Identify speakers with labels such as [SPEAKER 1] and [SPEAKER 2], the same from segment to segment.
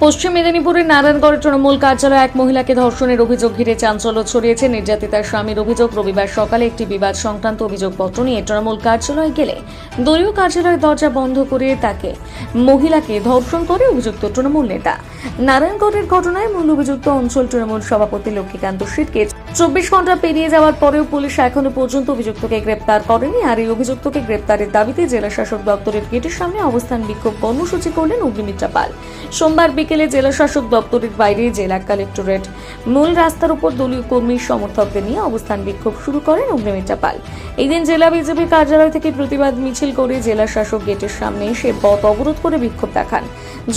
[SPEAKER 1] পশ্চিম মেদিনীপুরের নারায়ণগড়ের তৃণমূল কার্যালয়ে এক মহিলাকে ধর্ষণের অভিযোগ ঘিরে চাঞ্চল্য ছড়িয়েছে। নির্যাতিতার স্বামীর অভিযোগ, রবিবার সকালে একটি বিবাদ সংক্রান্ত অভিযোগপত্র নিয়ে তৃণমূল কার্যালয়ে গেলে দলীয় কার্যালয়ের দরজা বন্ধ করে তাকে মহিলাকে ধর্ষণ করে অভিযুক্ত তৃণমূল নেতা। নারায়ণগড়ের ঘটনায় মূল অভিযুক্ত অঞ্চল তৃণমূল সভাপতি লক্ষ্মীকান্ত সিটকে 24 ঘন্টা পেরিয়ে যাওয়ার পরেও পুলিশ এখনো পর্যন্ত অভিযুক্তকে গ্রেপ্তার করেনি। আর এই অভিযুক্তকে গ্রেপ্তারের দাবিতে জেলা শাসক দপ্তরের গেটের সামনে অবস্থান বিক্ষোভ কর্মসূচি করলেন অগ্নিমিত্রা পাল। সোমবার বিকেলে জেলা শাসক দপ্তরের বাইরে জেলা কালেক্টরেট মূল রাস্তার উপর দলীয় কর্মী সমর্থকদের নিয়ে অবস্থান বিক্ষোভ শুরু করেন অগ্নিমিত্রা পাল। এই দিন জেলা বিজেপি কার্যালয় থেকে প্রতিবাদ মিছিল করে জেলা শাসক গেটের সামনে এসে পথ অবরোধ করে বিক্ষোভ দেখান।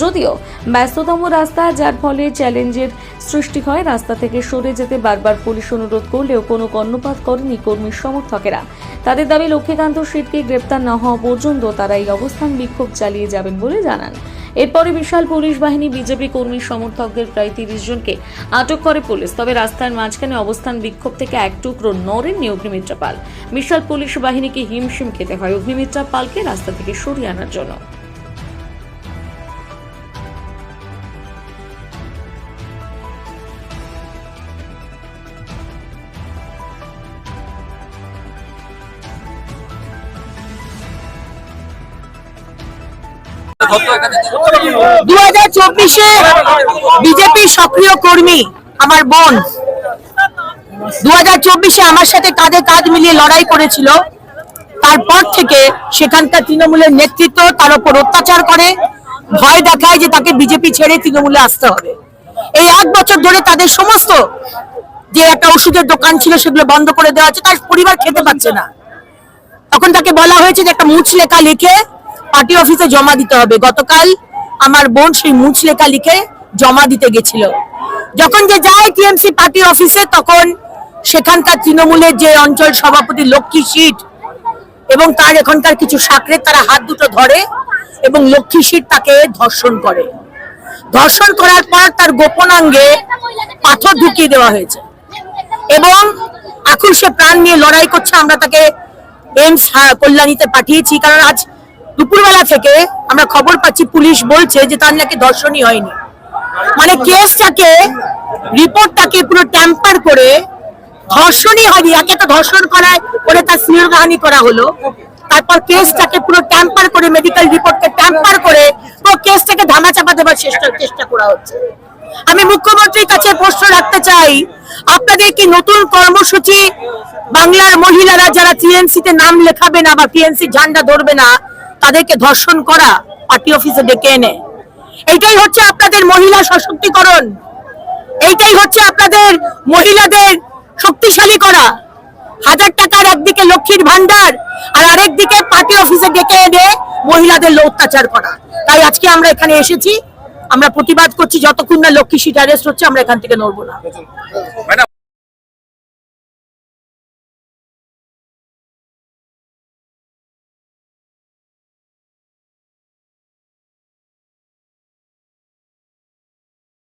[SPEAKER 1] যদিও ব্যস্ততম রাস্তা, যার ফলে চ্যালেঞ্জের সৃষ্টি হয়। রাস্তা থেকে সরে যেতে বারবার পুলিশ অনুরোধ করলেও কোনো কর্ণপাত করেনি কর্মী সমর্থকেরা। তাদের দাবি, লক্ষ্মীকান্ত সিটকে গ্রেপ্তার না হওয়া পর্যন্ত তারা এই অবস্থান বিক্ষোভ চালিয়ে যাবেন বলে জানান। এরপরে বিশাল পুলিশ বাহিনী বিজেপি কর্মী সমর্থকদের প্রায় 30 জনকে আটক করে পুলিশ। তবে রাস্তার মাঝখানে অবস্থান বিক্ষোভ থেকে এক টুকরো নড়েননি অগ্নিমিত্রা পাল। বিশাল পুলিশ বাহিনীকে হিমশিম খেতে হয় অগ্নিমিত্রা পালকে রাস্তা থেকে সরিয়ে আনার জন্য।
[SPEAKER 2] বিজেপি সক্রিয় কর্মী আমার বোন 2024 আমার সাথে কাঁধে কাঁধ মিলিয়ে লড়াই করেছিল। তারপর থেকে সেখানকার তৃণমূলের নেতৃত্ব তার উপর অত্যাচার করে, ভয় দেখায় যে তাকে বিজেপি ছেড়ে তৃণমূলে আসতে হবে। এই 1 বছর ধরে তাদের সমস্ত যে একটা ওষুধের দোকান ছিল সেগুলো বন্ধ করে দেওয়া হচ্ছে, তার পরিবার খেতে পাচ্ছে না। তখন তাকে বলা হয়েছে যে একটা মুচলেখা লিখে পার্টি অফিসে জমা দিতে হবে। গতকাল আমার বোন সেই মুচলেখা লিখে জমা দিতে গেছিল। যখন যে যায় টিএমসি পার্টি অফিসে, তখন সেখানকার তৃণমূলের যে অঞ্চল সভাপতি লক্ষ্মী সিট এবং তার এখানকার কিছু সাকরেদ তারা হাত দুটো ধরে এবং লক্ষ্মী সিট তাকে ধর্ষণ করে। ধর্ষণ করার পর তার গোপনাঙ্গে পাথর ঢুকিয়ে দেওয়া হয়েছে এবং এখন সে প্রাণ নিয়ে লড়াই করছে। আমরা তাকে এমস কল্যাণীতে পাঠিয়েছি, কারণ আজ দুপুরবেলা থেকে আমরা খবর পাচ্ছি পুলিশ বলছে যে তার নাকি ধর্ষণই হয়নি। মানে কেসটাকে, রিপোর্টটাকে পুরো ট্যাম্পার করে ধর্ষণই হয়নি, একে তো ধর্ষণ করায় করে তার শ্লীলতাহানি করা হলো, তারপর কেসটাকে পুরো ট্যাম্পার করে, মেডিকেল রিপোর্টকে ট্যাম্পার করে পুরো কেসটাকে ধামাচাপা দেওয়ার চেষ্টা করা হচ্ছে। আমি মুখ্যমন্ত্রীর কাছে প্রশ্ন রাখতে চাই, আপনাদের কি নতুন কর্মসূচি বাংলার মহিলারা যারা টিএনসিতে নাম লেখাবে না বা টিএনসি ঝান্ডা ধরবে না তাদেরকে ধর্ষণ করা, পার্টি অফিসে ডেকে এনে? এইটাই হচ্ছে আপনাদের মহিলা সশক্তিকরণ, এইটাই হচ্ছে আপনাদের মহিলাদের শক্তিশালী করা। 1000 টাকার একদিকে লক্ষ্মীর ভান্ডার আর আরেকদিকে পার্টি অফিসে ডেকে এনে মহিলাদের অত্যাচার করা। তাই আজকে আমরা এখানে এসেছি, আমরা প্রতিবাদ করছি। যতক্ষণ না লক্ষ্মী সিট অ্যারেস্ট হচ্ছে আমরা এখান থেকে নড়বো না।